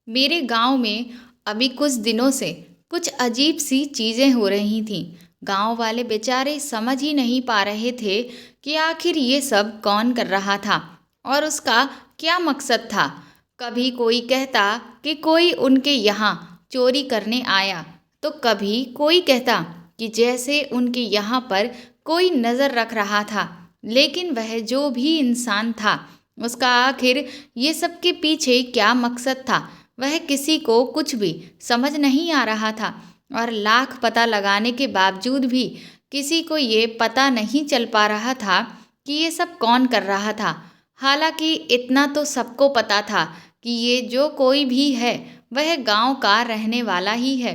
मेरे गांव में अभी कुछ दिनों से कुछ अजीब सी चीजें हो रही थीं। गांव वाले बेचारे समझ ही नहीं पा रहे थे कि आखिर ये सब कौन कर रहा था और उसका क्या मकसद था। कभी कोई कहता कि कोई उनके यहाँ चोरी करने आया, तो कभी कोई कहता कि जैसे उनके यहाँ पर कोई नज़र रख रहा था। लेकिन वह जो भी इंसान था, उसका आखिर ये सब के पीछे क्या मकसद था, वह किसी को कुछ भी समझ नहीं आ रहा था। और लाख पता लगाने के बावजूद भी किसी को ये पता नहीं चल पा रहा था कि ये सब कौन कर रहा था। हालांकि इतना तो सबको पता था कि ये जो कोई भी है वह गांव का रहने वाला ही है,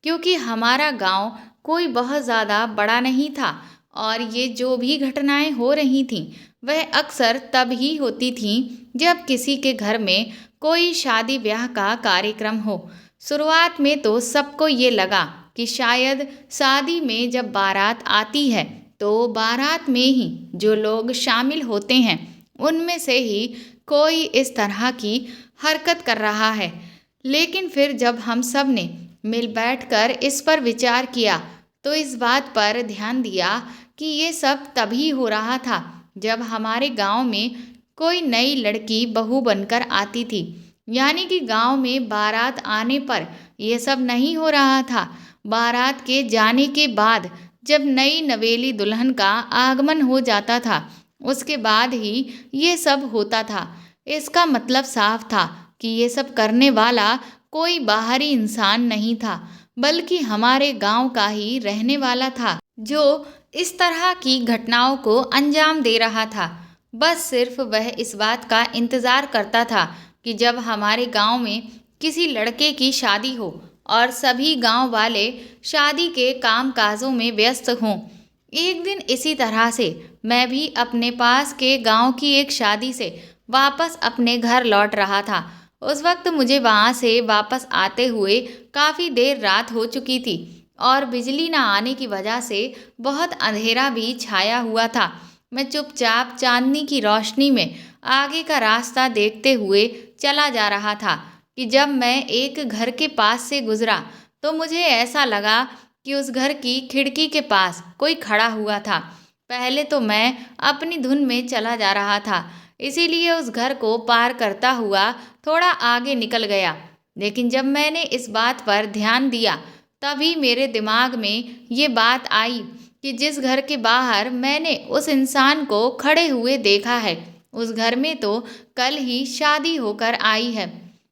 क्योंकि हमारा गांव कोई बहुत ज़्यादा बड़ा नहीं था। और ये जो भी घटनाएं हो रही थीं वह अक्सर तब ही होती थीं जब किसी के घर में कोई शादी ब्याह का कार्यक्रम हो। शुरुआत में तो सबको ये लगा कि शायद शादी में जब बारात आती है तो बारात में ही जो लोग शामिल होते हैं उनमें से ही कोई इस तरह की हरकत कर रहा है। लेकिन फिर जब हम सब ने मिल बैठकर इस पर विचार किया तो इस बात पर ध्यान दिया कि ये सब तभी हो रहा था जब हमारे गांव में कोई नई लड़की बहू बनकर आती थी। यानी कि गांव में बारात आने पर यह सब नहीं हो रहा था। बारात के जाने के बाद जब नई नवेली दुल्हन का आगमन हो जाता था, उसके बाद ही ये सब होता था। इसका मतलब साफ था कि ये सब करने वाला कोई बाहरी इंसान नहीं था, बल्कि हमारे गांव का ही रहने वाला था, जो इस तरह की घटनाओं को अंजाम दे रहा था। बस सिर्फ वह इस बात का इंतज़ार करता था कि जब हमारे गांव में किसी लड़के की शादी हो और सभी गांव वाले शादी के काम काजों में व्यस्त हों। एक दिन इसी तरह से मैं भी अपने पास के गांव की एक शादी से वापस अपने घर लौट रहा था। उस वक्त मुझे वहां से वापस आते हुए काफ़ी देर रात हो चुकी थी और बिजली न आने की वजह से बहुत अंधेरा भी छाया हुआ था। मैं चुपचाप चांदनी की रोशनी में आगे का रास्ता देखते हुए चला जा रहा था कि जब मैं एक घर के पास से गुजरा तो मुझे ऐसा लगा कि उस घर की खिड़की के पास कोई खड़ा हुआ था। पहले तो मैं अपनी धुन में चला जा रहा था, इसीलिए उस घर को पार करता हुआ थोड़ा आगे निकल गया। लेकिन जब मैंने इस बात पर ध्यान दिया तभी मेरे दिमाग में ये बात आई कि जिस घर के बाहर मैंने उस इंसान को खड़े हुए देखा है, उस घर में तो कल ही शादी होकर आई है।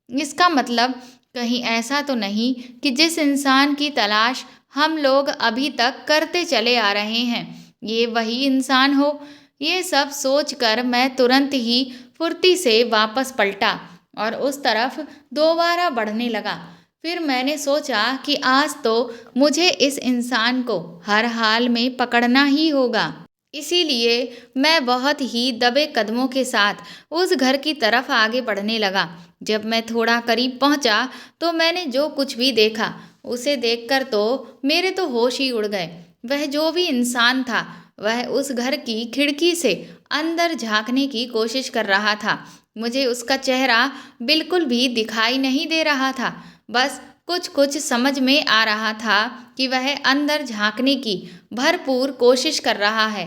इसका मतलब कहीं ऐसा तो नहीं कि जिस इंसान की तलाश हम लोग अभी तक करते चले आ रहे हैं ये वही इंसान हो। ये सब सोचकर मैं तुरंत ही फुर्ती से वापस पलटा और उस तरफ दोबारा बढ़ने लगा। फिर मैंने सोचा कि आज तो मुझे इस इंसान को हर हाल में पकड़ना ही होगा। इसीलिए मैं बहुत ही दबे कदमों के साथ उस घर की तरफ आगे बढ़ने लगा। जब मैं थोड़ा करीब पहुंचा तो मैंने जो कुछ भी देखा उसे देखकर तो मेरे तो होश ही उड़ गए। वह जो भी इंसान था वह उस घर की खिड़की से अंदर झांकने की कोशिश कर रहा था। मुझे उसका चेहरा बिल्कुल भी दिखाई नहीं दे रहा था, बस कुछ कुछ समझ में आ रहा था कि वह अंदर झांकने की भरपूर कोशिश कर रहा है।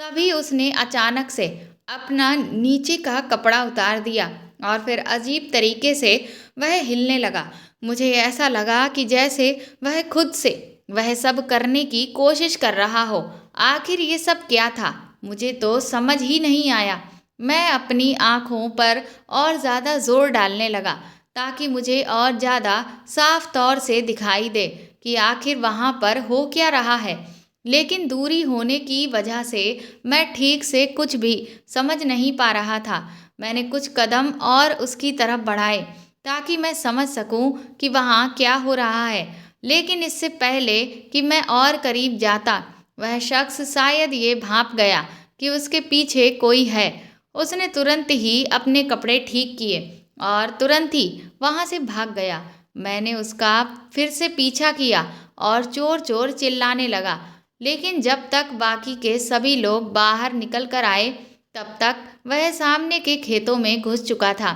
तभी उसने अचानक से अपना नीचे का कपड़ा उतार दिया और फिर अजीब तरीके से वह हिलने लगा। मुझे ऐसा लगा कि जैसे वह खुद से वह सब करने की कोशिश कर रहा हो। आखिर ये सब क्या था, मुझे तो समझ ही नहीं आया। मैं अपनी आँखों पर और ज़्यादा जोर डालने लगा ताकि मुझे और ज़्यादा साफ तौर से दिखाई दे कि आखिर वहाँ पर हो क्या रहा है। लेकिन दूरी होने की वजह से मैं ठीक से कुछ भी समझ नहीं पा रहा था। मैंने कुछ कदम और उसकी तरफ बढ़ाए ताकि मैं समझ सकूं कि वहाँ क्या हो रहा है। लेकिन इससे पहले कि मैं और करीब जाता वह शख्स शायद ये भांप गया कि उसके पीछे कोई है। उसने तुरंत ही अपने कपड़े ठीक किए और तुरंत ही वहाँ से भाग गया। मैंने उसका फिर से पीछा किया और चोर चोर चिल्लाने लगा। लेकिन जब तक बाकी के सभी लोग बाहर निकल कर आए तब तक वह सामने के खेतों में घुस चुका था।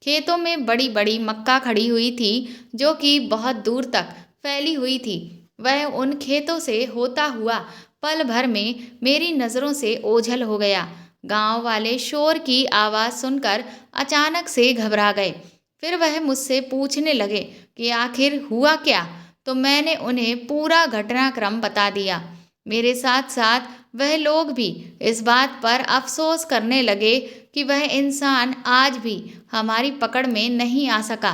खेतों में बड़ी बड़ी मक्का खड़ी हुई थी, जो कि बहुत दूर तक फैली हुई थी। वह उन खेतों से होता हुआ पल भर में मेरी नज़रों से ओझल हो गया। गांव वाले शोर की आवाज़ सुनकर अचानक से घबरा गए। फिर वह मुझसे पूछने लगे कि आखिर हुआ क्या। तो मैंने उन्हें पूरा घटनाक्रम बता दिया। मेरे साथ साथ वह लोग भी इस बात पर अफसोस करने लगे कि वह इंसान आज भी हमारी पकड़ में नहीं आ सका।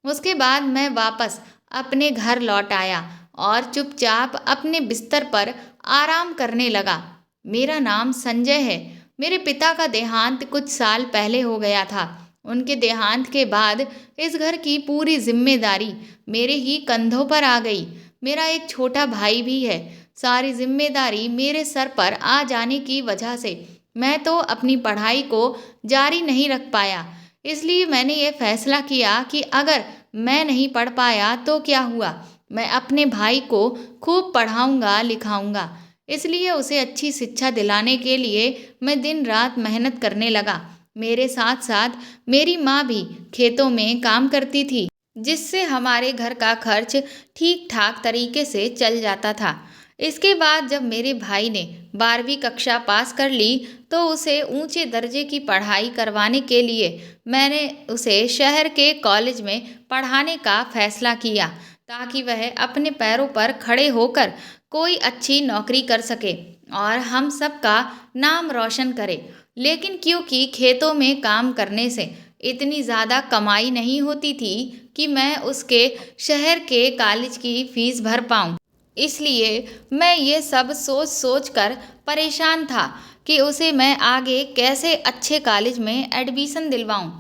उसके बाद मैं वापस अपने घर लौट आया और चुपचाप अपने बिस्तर पर आराम करने लगा। मेरा नाम संजय है। मेरे पिता का देहांत कुछ साल पहले हो गया था। उनके देहांत के बाद इस घर की पूरी जिम्मेदारी मेरे ही कंधों पर आ गई। मेरा एक छोटा भाई भी है। सारी जिम्मेदारी मेरे सर पर आ जाने की वजह से मैं तो अपनी पढ़ाई को जारी नहीं रख पाया। इसलिए मैंने ये फैसला किया कि अगर मैं नहीं पढ़ पाया तो क्या हुआ, मैं अपने भाई को खूब पढ़ाऊंगा लिखाऊंगा। इसलिए उसे अच्छी शिक्षा दिलाने के लिए मैं दिन रात मेहनत करने लगा। मेरे साथ साथ मेरी माँ भी खेतों में काम करती थी, जिससे हमारे घर का खर्च ठीक ठाक तरीके से चल जाता था। इसके बाद जब मेरे भाई ने 12वीं कक्षा पास कर ली तो उसे ऊंचे दर्जे की पढ़ाई करवाने के लिए मैंने उसे शहर के कॉलेज में पढ़ाने का फैसला किया, ताकि वह अपने पैरों पर खड़े होकर कोई अच्छी नौकरी कर सके और हम सबका नाम रोशन करे। लेकिन क्योंकि खेतों में काम करने से इतनी ज़्यादा कमाई नहीं होती थी कि मैं उसके शहर के कॉलेज की फीस भर पाऊँ, इसलिए मैं ये सब सोच सोच कर परेशान था कि उसे मैं आगे कैसे अच्छे कॉलेज में एडमिशन दिलवाऊं।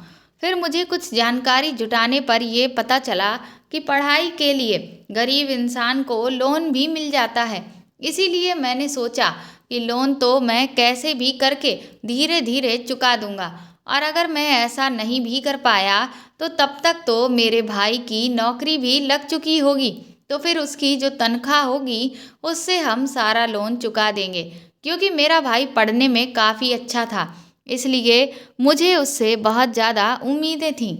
फिर मुझे कुछ जानकारी जुटाने पर यह पता चला कि पढ़ाई के लिए गरीब इंसान को लोन भी मिल जाता है। इसीलिए मैंने सोचा कि लोन तो मैं कैसे भी करके धीरे धीरे चुका दूंगा, और अगर मैं ऐसा नहीं भी कर पाया तो तब तक तो मेरे भाई की नौकरी भी लग चुकी होगी। तो फिर उसकी जो तनख्वाह होगी उससे हम सारा लोन चुका देंगे। क्योंकि मेरा भाई पढ़ने में काफ़ी अच्छा था, इसलिए मुझे उससे बहुत ज़्यादा उम्मीदें थीं।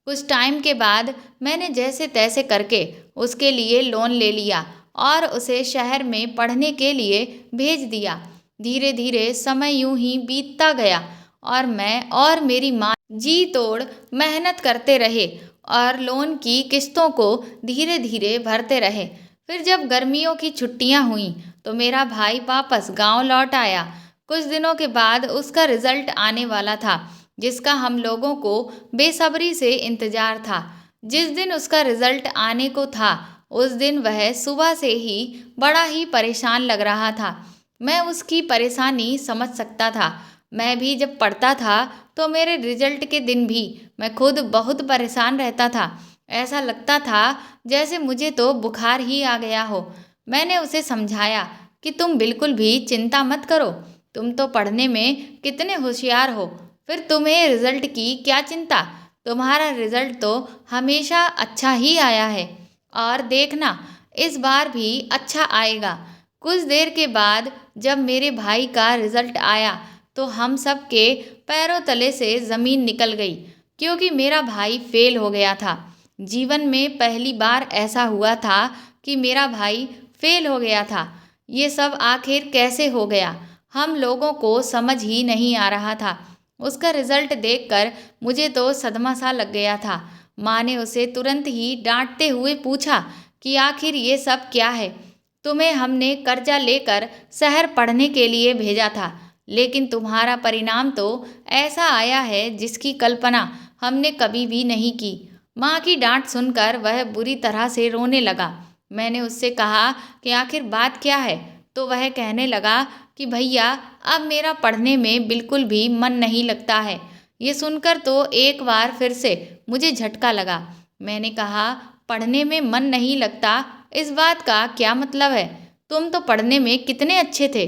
कुछ टाइम के बाद मैंने जैसे तैसे करके उसके लिए लोन ले लिया और उसे शहर में पढ़ने के लिए भेज दिया। धीरे धीरे समय यूं ही बीतता गया और मैं और मेरी माँ जी तोड़ मेहनत करते रहे और लोन की किस्तों को धीरे धीरे भरते रहे। फिर जब गर्मियों की छुट्टियां हुईं तो मेरा भाई वापस गांव लौट आया। कुछ दिनों के बाद उसका रिजल्ट आने वाला था, जिसका हम लोगों को बेसब्री से इंतजार था। जिस दिन उसका रिजल्ट आने को था उस दिन वह सुबह से ही बड़ा ही परेशान लग रहा था। मैं उसकी परेशानी समझ सकता था। मैं भी जब पढ़ता था तो मेरे रिजल्ट के दिन भी मैं खुद बहुत परेशान रहता था। ऐसा लगता था जैसे मुझे तो बुखार ही आ गया हो। मैंने उसे समझाया कि तुम बिल्कुल भी चिंता मत करो, तुम तो पढ़ने में कितने होशियार हो, फिर तुम्हें रिजल्ट की क्या चिंता। तुम्हारा रिजल्ट तो हमेशा अच्छा ही आया है और देखना इस बार भी अच्छा आएगा। कुछ देर के बाद जब मेरे भाई का रिजल्ट आया तो हम सब के पैरों तले से ज़मीन निकल गई, क्योंकि मेरा भाई फेल हो गया था। जीवन में पहली बार ऐसा हुआ था कि मेरा भाई फेल हो गया था। ये सब आखिर कैसे हो गया, हम लोगों को समझ ही नहीं आ रहा था। उसका रिजल्ट देखकर मुझे तो सदमा सा लग गया था। माँ ने उसे तुरंत ही डांटते हुए पूछा कि आखिर ये सब क्या है। तुम्हें हमने कर्जा लेकर शहर पढ़ने के लिए भेजा था, लेकिन तुम्हारा परिणाम तो ऐसा आया है जिसकी कल्पना हमने कभी भी नहीं की। माँ की डांट सुनकर वह बुरी तरह से रोने लगा। मैंने उससे कहा कि आखिर बात क्या है, तो वह कहने लगा कि भैया अब मेरा पढ़ने में बिल्कुल भी मन नहीं लगता है। ये सुनकर तो एक बार फिर से मुझे झटका लगा। मैंने कहा, पढ़ने में मन नहीं लगता, इस बात का क्या मतलब है? तुम तो पढ़ने में कितने अच्छे थे,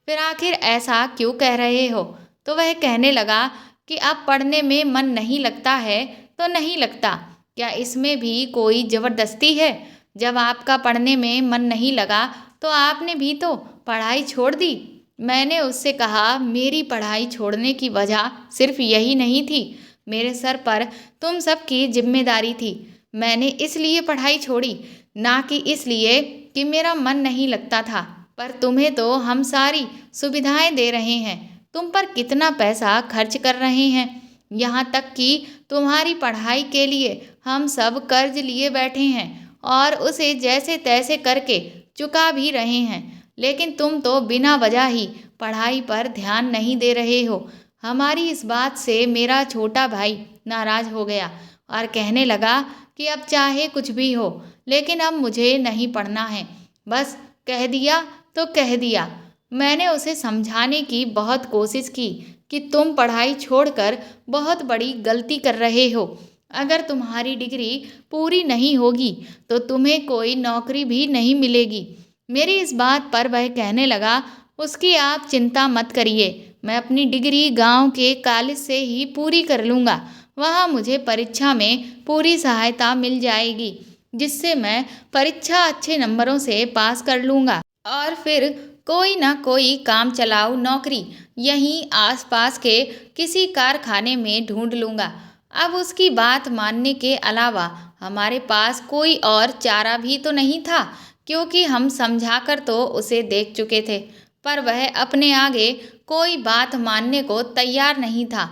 फिर आखिर ऐसा क्यों कह रहे हो? तो वह कहने लगा कि अब पढ़ने में मन नहीं लगता है तो नहीं लगता, क्या इसमें भी कोई ज़बरदस्ती है? जब आपका पढ़ने में मन नहीं लगा तो आपने भी तो पढ़ाई छोड़ दी। मैंने उससे कहा, मेरी पढ़ाई छोड़ने की वजह सिर्फ यही नहीं थी। मेरे सर पर तुम सबकी जिम्मेदारी थी। मैंने इसलिए पढ़ाई छोड़ी, ना कि इसलिए कि मेरा मन नहीं लगता था। पर तुम्हें तो हम सारी सुविधाएं दे रहे हैं, तुम पर कितना पैसा खर्च कर रहे हैं। यहाँ तक कि तुम्हारी पढ़ाई के लिए हम सब कर्ज लिए बैठे हैं और उसे जैसे तैसे करके चुका भी रहे हैं। लेकिन तुम तो बिना वजह ही पढ़ाई पर ध्यान नहीं दे रहे हो। हमारी इस बात से मेरा छोटा भाई नाराज हो गया और कहने लगा कि अब चाहे कुछ भी हो, लेकिन अब मुझे नहीं पढ़ना है। बस कह दिया तो कह दिया। मैंने उसे समझाने की बहुत कोशिश की कि तुम पढ़ाई छोड़कर बहुत बड़ी गलती कर रहे हो। अगर तुम्हारी डिग्री पूरी नहीं होगी तो तुम्हें कोई नौकरी भी नहीं मिलेगी। मेरी इस बात पर वह कहने लगा, उसकी आप चिंता मत करिए, मैं अपनी डिग्री गांव के कॉलेज से ही पूरी कर लूँगा। वहाँ मुझे परीक्षा में पूरी सहायता मिल जाएगी, जिससे मैं परीक्षा अच्छे नंबरों से पास कर लूँगा और फिर कोई ना कोई काम चलाऊ नौकरी यहीं आसपास के किसी कारखाने में ढूंढ लूँगा। अब उसकी बात मानने के अलावा हमारे पास कोई और चारा भी तो नहीं था, क्योंकि हम समझाकर तो उसे देख चुके थे, पर वह अपने आगे कोई बात मानने को तैयार नहीं था।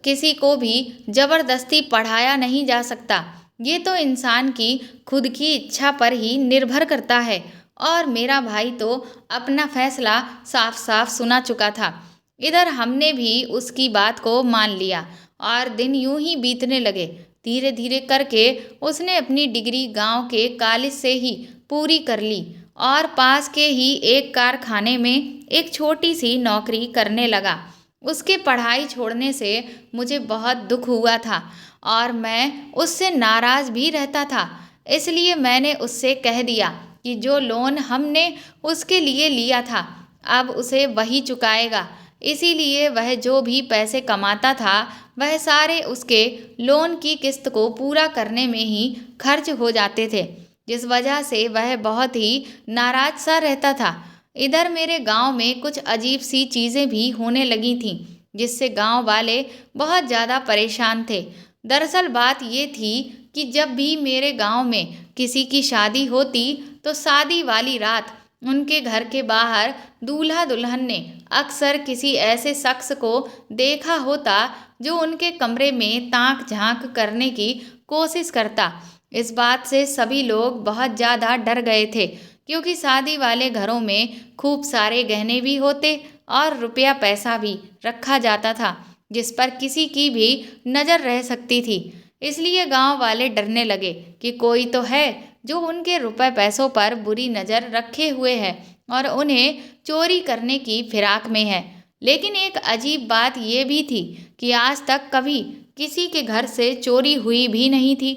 किसी को भी जबरदस्ती पढ़ाया नहीं जा सकता, ये तो इंसान की खुद की इच्छा पर ही निर्भर करता है। और मेरा भाई तो अपना फैसला साफ साफ सुना चुका था। इधर हमने भी उसकी बात को मान लिया और दिन यूं ही बीतने लगे। धीरे धीरे करके उसने अपनी डिग्री गांव के कॉलेज से ही पूरी कर ली और पास के ही एक कारखाने में एक छोटी सी नौकरी करने लगा। उसके पढ़ाई छोड़ने से मुझे बहुत दुख हुआ था और मैं उससे नाराज़ भी रहता था। इसलिए मैंने उससे कह दिया कि जो लोन हमने उसके लिए लिया था अब उसे वही चुकाएगा। इसीलिए वह जो भी पैसे कमाता था वह सारे उसके लोन की किस्त को पूरा करने में ही खर्च हो जाते थे, जिस वजह से वह बहुत ही नाराज सा रहता था। इधर मेरे गांव में कुछ अजीब सी चीज़ें भी होने लगी थीं, जिससे गांव वाले बहुत ज़्यादा परेशान थे। दरअसल बात ये थी कि जब भी मेरे गांव में किसी की शादी होती तो शादी वाली रात उनके घर के बाहर दूल्हा दुल्हन ने अक्सर किसी ऐसे शख्स को देखा होता जो उनके कमरे में ताक झांक करने की कोशिश करता। इस बात से सभी लोग बहुत ज़्यादा डर गए थे, क्योंकि शादी वाले घरों में खूब सारे गहने भी होते और रुपया पैसा भी रखा जाता था, जिस पर किसी की भी नज़र रह सकती थी। इसलिए गांव वाले डरने लगे कि कोई तो है जो उनके रुपए पैसों पर बुरी नज़र रखे हुए है और उन्हें चोरी करने की फिराक में है। लेकिन एक अजीब बात ये भी थी कि आज तक कभी किसी के घर से चोरी हुई भी नहीं थी।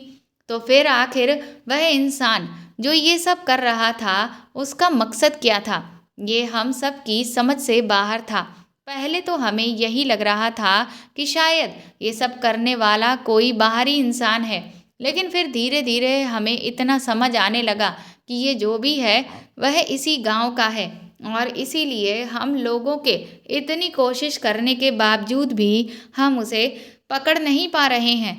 तो फिर आखिर वह इंसान जो ये सब कर रहा था उसका मकसद क्या था, ये हम सब की समझ से बाहर था। पहले तो हमें यही लग रहा था कि शायद ये सब करने वाला कोई बाहरी इंसान है, लेकिन फिर धीरे धीरे हमें इतना समझ आने लगा कि ये जो भी है वह इसी गांव का है और इसीलिए हम लोगों के इतनी कोशिश करने के बावजूद भी हम उसे पकड़ नहीं पा रहे हैं।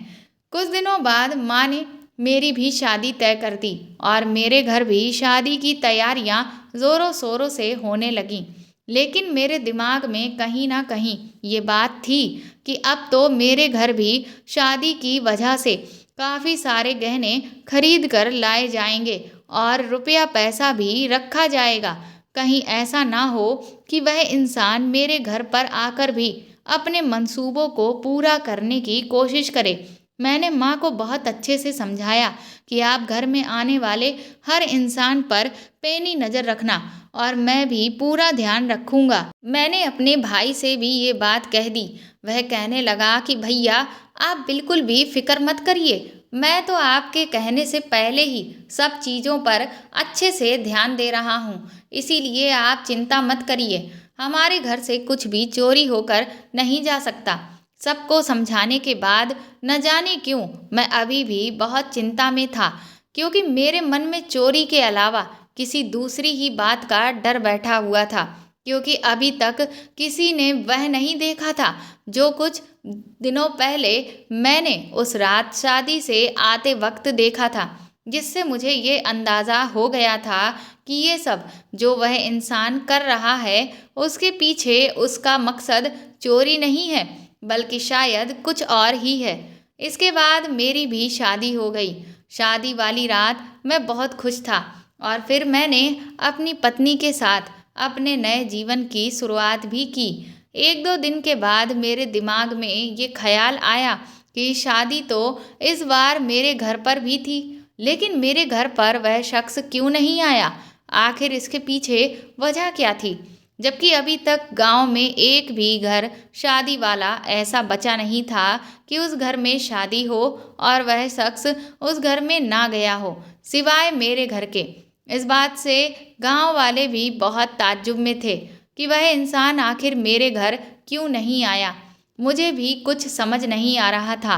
कुछ दिनों बाद माँ ने मेरी भी शादी तय कर दी और मेरे घर भी शादी की तैयारियां ज़ोरों शोरों से होने लगीं। लेकिन मेरे दिमाग में कहीं ना कहीं ये बात थी कि अब तो मेरे घर भी शादी की वजह से काफ़ी सारे गहने खरीद कर लाए जाएंगे और रुपया पैसा भी रखा जाएगा। कहीं ऐसा ना हो कि वह इंसान मेरे घर पर आकर भी अपने मंसूबों को पूरा करने की कोशिश करे। मैंने माँ को बहुत अच्छे से समझाया कि आप घर में आने वाले हर इंसान पर पैनी नज़र रखना और मैं भी पूरा ध्यान रखूँगा। मैंने अपने भाई से भी ये बात कह दी। वह कहने लगा कि भैया आप बिल्कुल भी फिक्र मत करिए, मैं तो आपके कहने से पहले ही सब चीज़ों पर अच्छे से ध्यान दे रहा हूँ, इसीलिए आप चिंता मत करिए। हमारे घर से कुछ भी चोरी होकर नहीं जा सकता। सबको समझाने के बाद न जाने क्यों मैं अभी भी बहुत चिंता में था, क्योंकि मेरे मन में चोरी के अलावा किसी दूसरी ही बात का डर बैठा हुआ था। क्योंकि अभी तक किसी ने वह नहीं देखा था जो कुछ दिनों पहले मैंने उस रात शादी से आते वक्त देखा था, जिससे मुझे ये अंदाज़ा हो गया था कि ये सब जो वह इंसान कर रहा है उसके पीछे उसका मकसद चोरी नहीं है, बल्कि शायद कुछ और ही है। इसके बाद मेरी भी शादी हो गई। शादी वाली रात मैं बहुत खुश था और फिर मैंने अपनी पत्नी के साथ अपने नए जीवन की शुरुआत भी की। एक दो दिन के बाद मेरे दिमाग में ये ख्याल आया कि शादी तो इस बार मेरे घर पर भी थी, लेकिन मेरे घर पर वह शख्स क्यों नहीं आया? आखिर इसके पीछे वजह क्या थी? जबकि अभी तक गांव में एक भी घर शादी वाला ऐसा बचा नहीं था कि उस घर में शादी हो और वह शख्स उस घर में ना गया हो, सिवाय मेरे घर के। इस बात से गांव वाले भी बहुत ताज्जुब में थे कि वह इंसान आखिर मेरे घर क्यों नहीं आया। मुझे भी कुछ समझ नहीं आ रहा था।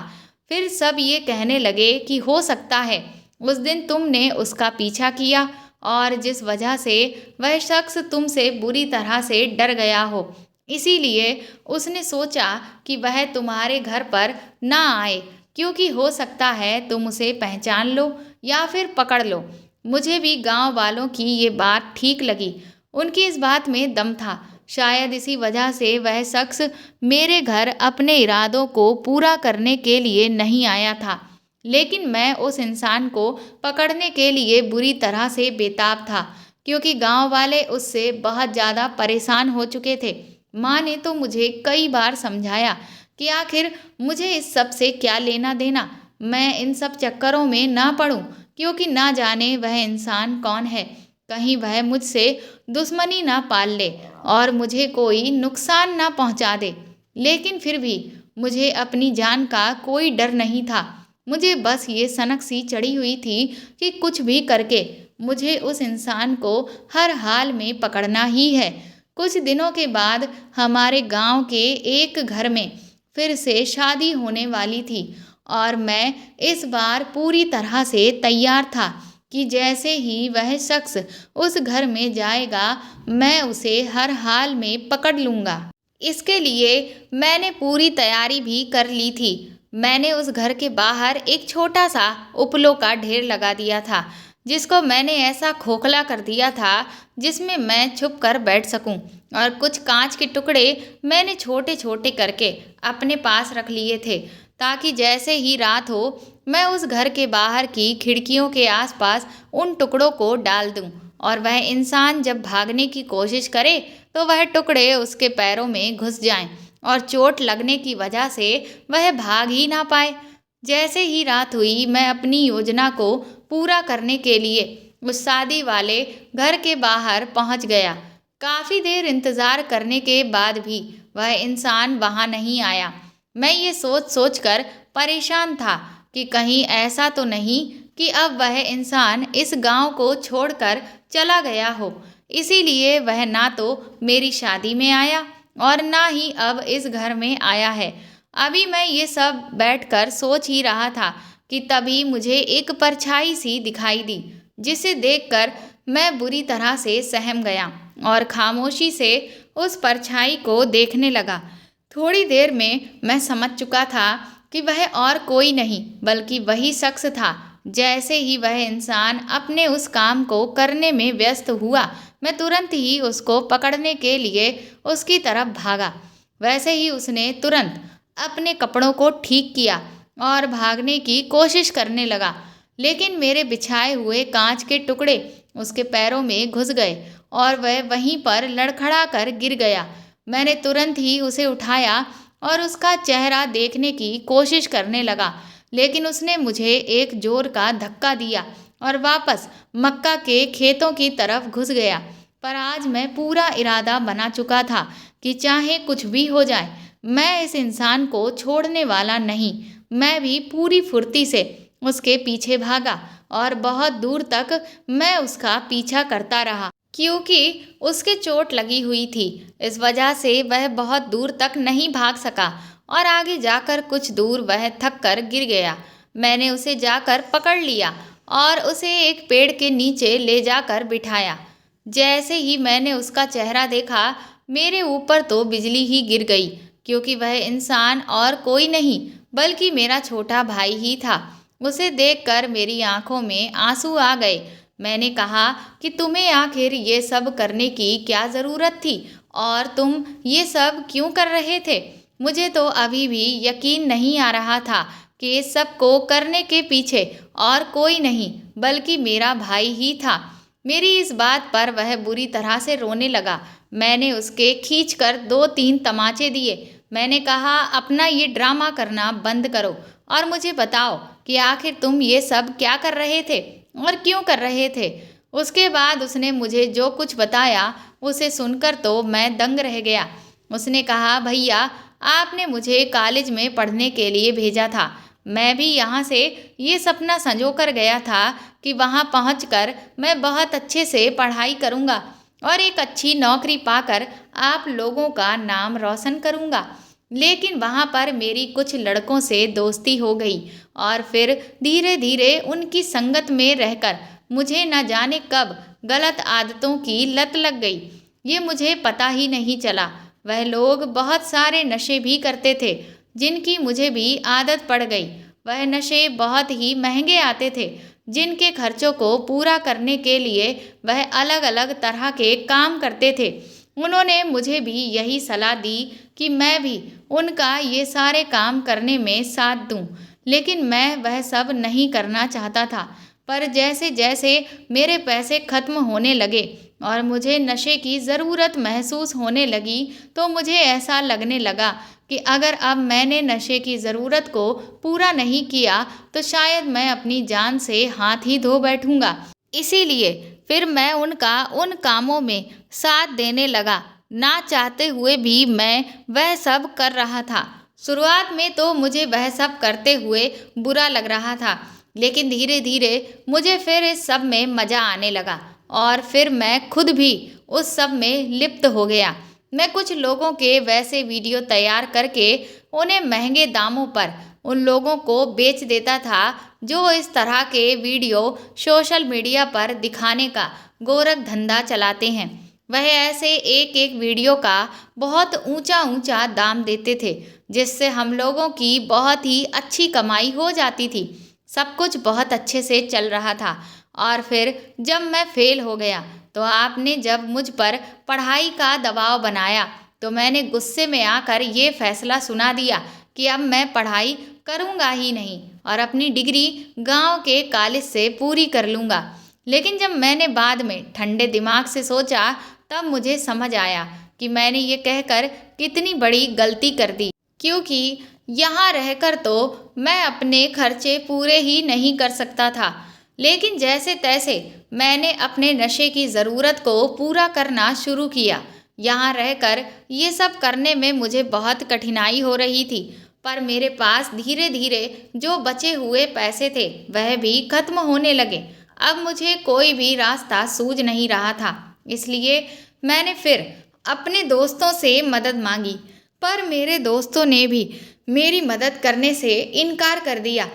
फिर सब ये कहने लगे कि हो सकता है उस दिन तुमने उसका पीछा किया और जिस वजह से वह शख्स तुमसे बुरी तरह से डर गया हो, इसीलिए उसने सोचा कि वह तुम्हारे घर पर ना आए, क्योंकि हो सकता है तुम उसे पहचान लो या फिर पकड़ लो। मुझे भी गांव वालों की ये बात ठीक लगी। उनकी इस बात में दम था। शायद इसी वजह से वह शख्स मेरे घर अपने इरादों को पूरा करने के लिए नहीं आया था, लेकिन मैं उस इंसान को पकड़ने के लिए बुरी तरह से बेताब था, क्योंकि गांव वाले उससे बहुत ज़्यादा परेशान हो चुके थे। माँ ने तो मुझे कई बार समझाया कि आखिर मुझे इस सब से क्या लेना देना, मैं इन सब चक्करों में ना पड़ूं, क्योंकि ना जाने वह इंसान कौन है, कहीं वह मुझसे दुश्मनी ना पाल ले और मुझे कोई नुकसान ना पहुंचा दे। लेकिन फिर भी मुझे अपनी जान का कोई डर नहीं था। मुझे बस ये सनक सी चढ़ी हुई थी कि कुछ भी करके मुझे उस इंसान को हर हाल में पकड़ना ही है। कुछ दिनों के बाद हमारे गांव के एक घर में फिर से शादी होने वाली थी और मैं इस बार पूरी तरह से तैयार था कि जैसे ही वह शख्स उस घर में जाएगा मैं उसे हर हाल में पकड़ लूँगा। इसके लिए मैंने पूरी तैयारी भी कर ली थी। मैंने उस घर के बाहर एक छोटा सा उपलों का ढेर लगा दिया था, जिसको मैंने ऐसा खोखला कर दिया था जिसमें मैं छुप कर बैठ सकूं, और कुछ कांच के टुकड़े मैंने छोटे छोटे करके अपने पास रख लिए थे, ताकि जैसे ही रात हो मैं उस घर के बाहर की खिड़कियों के आसपास उन टुकड़ों को डाल दूं, और वह इंसान जब भागने की कोशिश करे तो वह टुकड़े उसके पैरों में घुस जाएं और चोट लगने की वजह से वह भाग ही ना पाए। जैसे ही रात हुई मैं अपनी योजना को पूरा करने के लिए उस शादी वाले घर के बाहर पहुंच गया। काफ़ी देर इंतज़ार करने के बाद भी वह इंसान वहां नहीं आया। मैं ये सोच सोच कर परेशान था कि कहीं ऐसा तो नहीं कि अब वह इंसान इस गांव को छोड़कर चला गया हो, इसीलिए वह ना तो मेरी शादी में आया और ना ही अब इस घर में आया है। अभी मैं ये सब बैठकर सोच ही रहा था कि तभी मुझे एक परछाई सी दिखाई दी, जिसे देखकर मैं बुरी तरह से सहम गया और खामोशी से उस परछाई को देखने लगा। थोड़ी देर में मैं समझ चुका था कि वह और कोई नहीं बल्कि वही शख्स था। जैसे ही वह इंसान अपने उस काम को करने में व्यस्त हुआ, मैं तुरंत ही उसको पकड़ने के लिए उसकी तरफ भागा। वैसे ही उसने तुरंत अपने कपड़ों को ठीक किया और भागने की कोशिश करने लगा, लेकिन मेरे बिछाए हुए कांच के टुकड़े उसके पैरों में घुस गए और वह वहीं पर लड़खड़ा कर गिर गया। मैंने तुरंत ही उसे उठाया और उसका चेहरा देखने की कोशिश करने लगा, लेकिन उसने मुझे एक जोर का धक्का दिया और वापस मक्का के खेतों की तरफ घुस गया। पर आज मैं पूरा इरादा बना चुका था कि चाहे कुछ भी हो जाए, मैं इस इंसान को छोड़ने वाला नहीं। मैं भी पूरी फुर्ती से उसके पीछे भागा और बहुत दूर तक मैं उसका पीछा करता रहा, क्योंकि उसके चोट लगी हुई थी। इस वजह से वह बहुत दूर तक नहीं भाग सका और आगे जाकर कुछ दूर वह थक कर गिर गया। मैंने उसे जाकर पकड़ लिया और उसे एक पेड़ के नीचे ले जाकर बिठाया। जैसे ही मैंने उसका चेहरा देखा, मेरे ऊपर तो बिजली ही गिर गई, क्योंकि वह इंसान और कोई नहीं बल्कि मेरा छोटा भाई ही था। उसे देखकर मेरी आंखों में आंसू आ गए। मैंने कहा कि तुम्हें आखिर ये सब करने की क्या ज़रूरत थी और तुम ये सब क्यों कर रहे थे। मुझे तो अभी भी यकीन नहीं आ रहा था कि इस सब को करने के पीछे और कोई नहीं बल्कि मेरा भाई ही था। मेरी इस बात पर वह बुरी तरह से रोने लगा। मैंने उसके खींचकर 2-3 तमाचे दिए। मैंने कहा, अपना ये ड्रामा करना बंद करो और मुझे बताओ कि आखिर तुम ये सब क्या कर रहे थे और क्यों कर रहे थे। उसके बाद उसने मुझे जो कुछ बताया उसे सुनकर तो मैं दंग रह गया। उसने कहा, भैया आपने मुझे कॉलेज में पढ़ने के लिए भेजा था। मैं भी यहाँ से ये सपना संजो कर गया था कि वहाँ पहुँचकर मैं बहुत अच्छे से पढ़ाई करूँगा और एक अच्छी नौकरी पाकर आप लोगों का नाम रोशन करूँगा। लेकिन वहाँ पर मेरी कुछ लड़कों से दोस्ती हो गई और फिर धीरे धीरे उनकी संगत में रहकर मुझे न जाने कब गलत आदतों की लत लग गई। ये मुझे पता ही नहीं चला। वह लोग बहुत सारे नशे भी करते थे जिनकी मुझे भी आदत पड़ गई। वह नशे बहुत ही महंगे आते थे जिनके खर्चों को पूरा करने के लिए वह अलग अलग तरह के काम करते थे। उन्होंने मुझे भी यही सलाह दी कि मैं भी उनका ये सारे काम करने में साथ दूं, लेकिन मैं वह सब नहीं करना चाहता था। पर जैसे जैसे मेरे पैसे खत्म होने लगे और मुझे नशे की ज़रूरत महसूस होने लगी, तो मुझे ऐसा लगने लगा कि अगर अब मैंने नशे की ज़रूरत को पूरा नहीं किया तो शायद मैं अपनी जान से हाथ ही धो बैठूंगा। इसीलिए फिर मैं उनका उन कामों में साथ देने लगा। ना चाहते हुए भी मैं वह सब कर रहा था। शुरुआत में तो मुझे वह सब करते हुए बुरा लग रहा था, लेकिन धीरे धीरे मुझे फिर इस सब में मज़ा आने लगा और फिर मैं खुद भी उस सब में लिप्त हो गया। मैं कुछ लोगों के वैसे वीडियो तैयार करके उन्हें महंगे दामों पर उन लोगों को बेच देता था जो इस तरह के वीडियो सोशल मीडिया पर दिखाने का गोरख धंधा चलाते हैं। वह ऐसे एक एक वीडियो का बहुत ऊंचा ऊंचा दाम देते थे, जिससे हम लोगों की बहुत ही अच्छी कमाई हो जाती थी। सब कुछ बहुत अच्छे से चल रहा था और फिर जब मैं फेल हो गया तो आपने जब मुझ पर पढ़ाई का दबाव बनाया तो मैंने गुस्से में आकर ये फैसला सुना दिया कि अब मैं पढ़ाई करूँगा ही नहीं और अपनी डिग्री गांव के कॉलेज से पूरी कर लूँगा। लेकिन जब मैंने बाद में ठंडे दिमाग से सोचा तब मुझे समझ आया कि मैंने ये कहकर कितनी बड़ी गलती कर दी, क्योंकि यहाँ रहकर तो मैं अपने खर्चे पूरे ही नहीं कर सकता था। लेकिन जैसे तैसे मैंने अपने नशे की ज़रूरत को पूरा करना शुरू किया। यहाँ रहकर ये सब करने में मुझे बहुत कठिनाई हो रही थी, पर मेरे पास धीरे धीरे जो बचे हुए पैसे थे वह भी खत्म होने लगे। अब मुझे कोई भी रास्ता सूझ नहीं रहा था, इसलिए मैंने फिर अपने दोस्तों से मदद मांगी, पर मेरे दोस्तों ने भी मेरी मदद करने से इनकार कर दिया।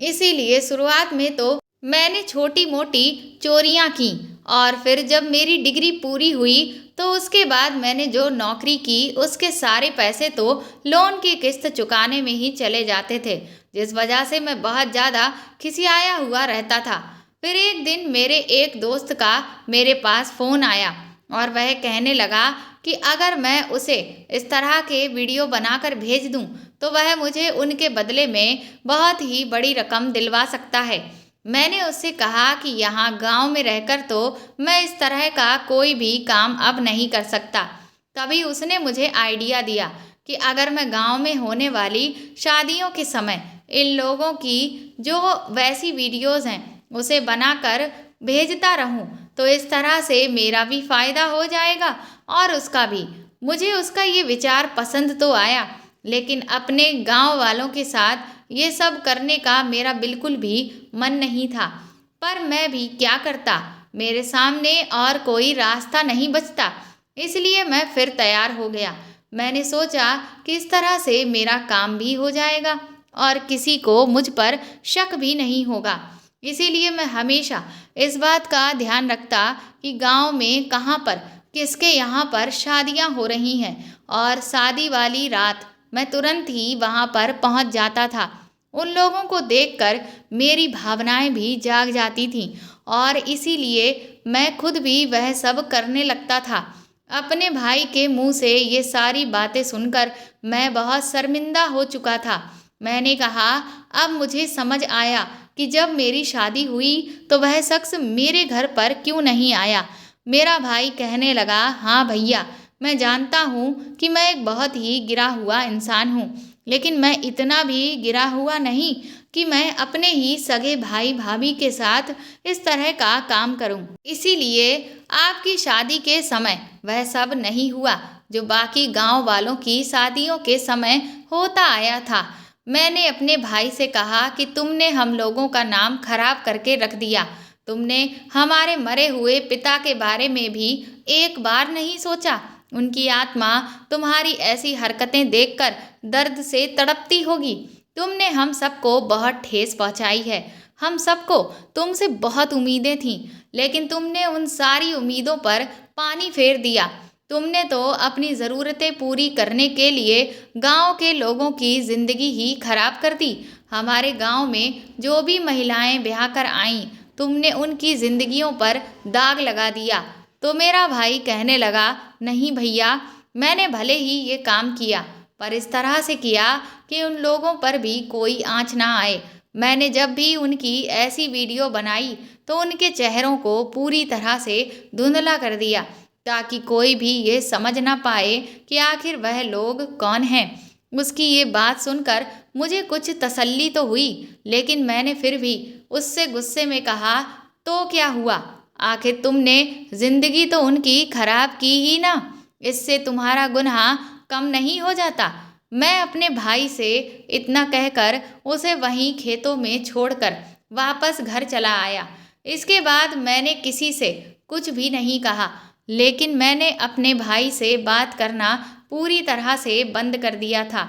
इसीलिए शुरुआत में तो मैंने छोटी मोटी चोरियां की और फिर जब मेरी डिग्री पूरी हुई तो उसके बाद मैंने जो नौकरी की उसके सारे पैसे तो लोन की किस्त चुकाने में ही चले जाते थे, जिस वजह से मैं बहुत ज़्यादा खिसियाया हुआ रहता था। फिर एक दिन मेरे एक दोस्त का मेरे पास फ़ोन आया और वह कहने लगा कि अगर मैं उसे इस तरह के वीडियो बनाकर भेज दूं तो वह मुझे उनके बदले में बहुत ही बड़ी रकम दिलवा सकता है। मैंने उससे कहा कि यहाँ गांव में रहकर तो मैं इस तरह का कोई भी काम अब नहीं कर सकता। तभी उसने मुझे आइडिया दिया कि अगर मैं गांव में होने वाली शादियों के समय इन लोगों की जो वैसी वीडियोज़ हैं उसे बनाकर भेजता रहूं तो इस तरह से मेरा भी फ़ायदा हो जाएगा और उसका भी। मुझे उसका ये विचार पसंद तो आया, लेकिन अपने गांव वालों के साथ ये सब करने का मेरा बिल्कुल भी मन नहीं था। पर मैं भी क्या करता, मेरे सामने और कोई रास्ता नहीं बचता। इसलिए मैं फिर तैयार हो गया। मैंने सोचा कि इस तरह से मेरा काम भी हो जाएगा और किसी को मुझ पर शक भी नहीं होगा। इसीलिए मैं हमेशा इस बात का ध्यान रखता कि गांव में कहाँ पर किसके यहाँ पर शादियाँ हो रही हैं, और शादी वाली रात मैं तुरंत ही वहाँ पर पहुँच जाता था। उन लोगों को देखकर मेरी भावनाएं भी जाग जाती थीं, और इसीलिए मैं खुद भी वह सब करने लगता था। अपने भाई के मुंह से ये सारी बातें सुनकर मैं बहुत शर्मिंदा हो चुका था। मैंने कहा, अब मुझे समझ आया कि जब मेरी शादी हुई तो वह शख्स मेरे घर पर क्यों नहीं आया। मेरा भाई कहने लगा, हाँ भैया, मैं जानता हूँ कि मैं एक बहुत ही गिरा हुआ इंसान हूँ, लेकिन मैं इतना भी गिरा हुआ नहीं कि मैं अपने ही सगे भाई भाभी के साथ इस तरह का काम करूं। इसीलिए आपकी शादी के समय वह सब नहीं हुआ जो बाकी गांव वालों की शादियों के समय होता आया था। मैंने अपने भाई से कहा कि तुमने हम लोगों का नाम खराब करके रख दिया। तुमने हमारे मरे हुए पिता के बारे में भी एक बार नहीं सोचा। उनकी आत्मा तुम्हारी ऐसी हरकतें देखकर दर्द से तड़पती होगी। तुमने हम सबको बहुत ठेस पहुंचाई है। हम सबको तुमसे बहुत उम्मीदें थीं, लेकिन तुमने उन सारी उम्मीदों पर पानी फेर दिया। तुमने तो अपनी ज़रूरतें पूरी करने के लिए गांव के लोगों की ज़िंदगी ही खराब कर दी। हमारे गांव में जो भी महिलाएं ब्याह कर आईं, तुमने उनकी ज़िंदगियों पर दाग लगा दिया। तो मेरा भाई कहने लगा, नहीं भैया, मैंने भले ही ये काम किया, पर इस तरह से किया कि उन लोगों पर भी कोई आँच ना आए। मैंने जब भी उनकी ऐसी वीडियो बनाई तो उनके चेहरों को पूरी तरह से धुंधला कर दिया, ताकि कोई भी ये समझ ना पाए कि आखिर वह लोग कौन हैं। उसकी ये बात सुनकर मुझे कुछ तसल्ली तो हुई, लेकिन मैंने फिर भी उससे गुस्से में कहा, तो क्या हुआ? आखिर तुमने जिंदगी तो उनकी खराब की ही ना। इससे तुम्हारा गुनाह कम नहीं हो जाता। मैं अपने भाई से इतना कहकर उसे वहीं खेतों में छोड़कर वापस घर चला आया। इसके बाद मैंने किसी से कुछ भी नहीं कहा, लेकिन मैंने अपने भाई से बात करना पूरी तरह से बंद कर दिया था।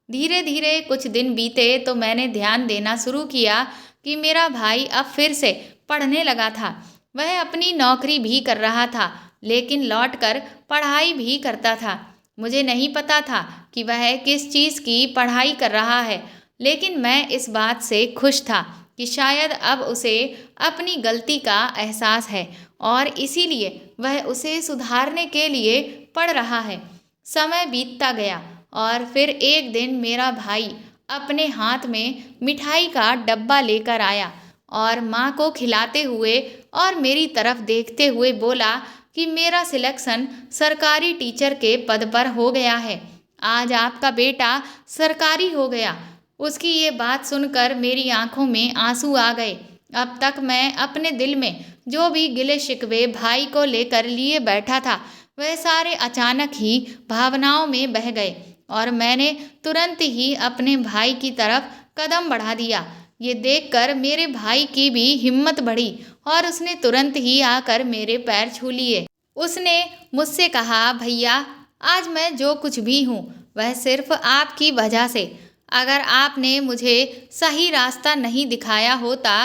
धीरे धीरे कुछ दिन बीते तो मैंने ध्यान देना शुरू किया कि मेरा भाई अब फिर से पढ़ने लगा था। वह अपनी नौकरी भी कर रहा था, लेकिन लौटकर पढ़ाई भी करता था। मुझे नहीं पता था कि वह किस चीज़ की पढ़ाई कर रहा है, लेकिन मैं इस बात से खुश था कि शायद अब उसे अपनी गलती का एहसास है और इसीलिए वह उसे सुधारने के लिए पढ़ रहा है। समय बीतता गया और फिर एक दिन मेरा भाई अपने हाथ में मिठाई का डब्बा लेकर आया और माँ को खिलाते हुए और मेरी तरफ देखते हुए बोला कि मेरा सिलेक्शन सरकारी टीचर के पद पर हो गया है। आज आपका बेटा सरकारी हो गया। उसकी ये बात सुनकर मेरी आंखों में आंसू आ गए। अब तक मैं अपने दिल में जो भी गिले शिकवे भाई को लेकर लिए बैठा था, वह सारे अचानक ही भावनाओं में बह गए और मैंने तुरंत ही अपने भाई की तरफ कदम बढ़ा दिया। ये देखकर मेरे भाई की भी हिम्मत बढ़ी और उसने तुरंत ही आकर मेरे पैर छू लिए। उसने मुझसे कहा, भैया, आज मैं जो कुछ भी हूँ वह सिर्फ आपकी वजह से। अगर आपने मुझे सही रास्ता नहीं दिखाया होता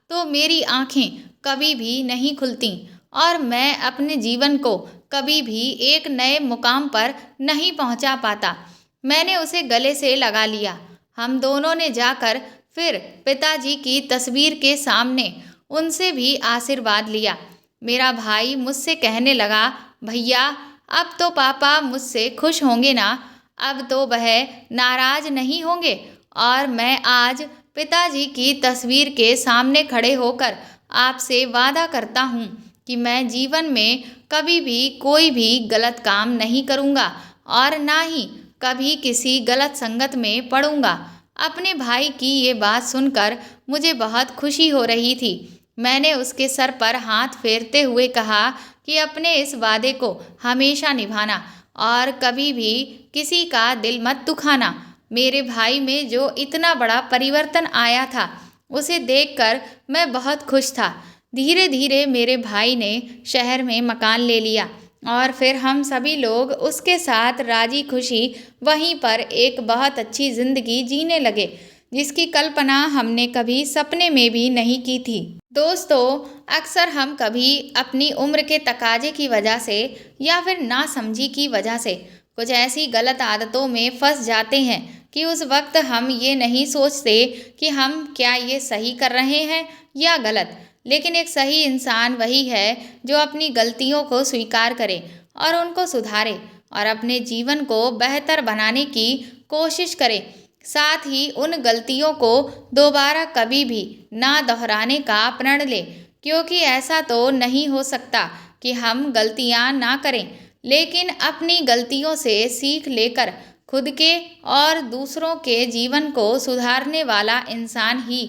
तो मेरी आंखें कभी भी नहीं खुलती और मैं अपने जीवन को कभी भी एक नए मुकाम पर नहीं पहुंचा पाता। मैंने उसे गले से लगा लिया। हम दोनों ने जाकर फिर पिताजी की तस्वीर के सामने उनसे भी आशीर्वाद लिया। मेरा भाई मुझसे कहने लगा, भैया, अब तो पापा मुझसे खुश होंगे ना? अब तो वह नाराज नहीं होंगे। और मैं आज पिताजी की तस्वीर के सामने खड़े होकर आपसे वादा करता हूँ कि मैं जीवन में कभी भी कोई भी गलत काम नहीं करूँगा और ना ही कभी किसी गलत संगत में पड़ूँगा। अपने भाई की ये बात सुनकर मुझे बहुत खुशी हो रही थी। मैंने उसके सर पर हाथ फेरते हुए कहा कि अपने इस वादे को हमेशा निभाना और कभी भी किसी का दिल मत दुखाना। मेरे भाई में जो इतना बड़ा परिवर्तन आया था, उसे देखकर मैं बहुत खुश था। धीरे धीरे मेरे भाई ने शहर में मकान ले लिया और फिर हम सभी लोग उसके साथ राजी खुशी वहीं पर एक बहुत अच्छी ज़िंदगी जीने लगे। जिसकी कल्पना हमने कभी सपने में भी नहीं की थी। दोस्तों, अक्सर हम कभी अपनी उम्र के तकाजे की वजह से या फिर नासमझी की वजह से कुछ ऐसी गलत आदतों में फंस जाते हैं कि उस वक्त हम ये नहीं सोचते कि हम क्या ये सही कर रहे हैं या गलत। लेकिन एक सही इंसान वही है जो अपनी गलतियों को स्वीकार करे और उनको सुधारे और अपने जीवन को बेहतर बनाने की कोशिश करे। साथ ही उन गलतियों को दोबारा कभी भी ना दोहराने का प्रण ले, क्योंकि ऐसा तो नहीं हो सकता कि हम गलतियां ना करें, लेकिन अपनी गलतियों से सीख लेकर खुद के और दूसरों के जीवन को सुधारने वाला इंसान ही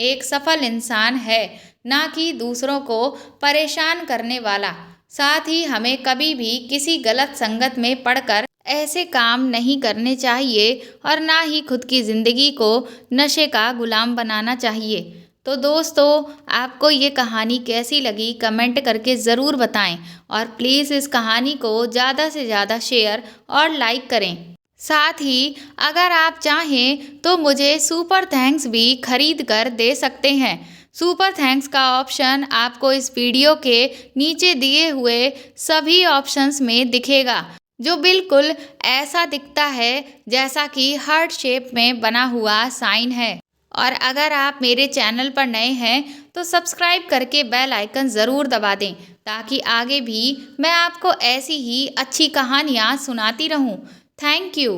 एक सफल इंसान है, ना कि दूसरों को परेशान करने वाला। साथ ही हमें कभी भी किसी गलत संगत में पड़कर ऐसे काम नहीं करने चाहिए और ना ही खुद की ज़िंदगी को नशे का गुलाम बनाना चाहिए। तो दोस्तों, आपको ये कहानी कैसी लगी कमेंट करके ज़रूर बताएं और प्लीज़ इस कहानी को ज़्यादा से ज़्यादा शेयर और लाइक करें। साथ ही अगर आप चाहें तो मुझे सुपर थैंक्स भी खरीद कर दे सकते हैं। सुपर थैंक्स का ऑप्शन आपको इस वीडियो के नीचे दिए हुए सभी ऑप्शंस में दिखेगा, जो बिल्कुल ऐसा दिखता है जैसा कि हार्ट शेप में बना हुआ साइन है। और अगर आप मेरे चैनल पर नए हैं तो सब्सक्राइब करके बेल आइकन ज़रूर दबा दें, ताकि आगे भी मैं आपको ऐसी ही अच्छी कहानियाँ सुनाती रहूँ। Thank you.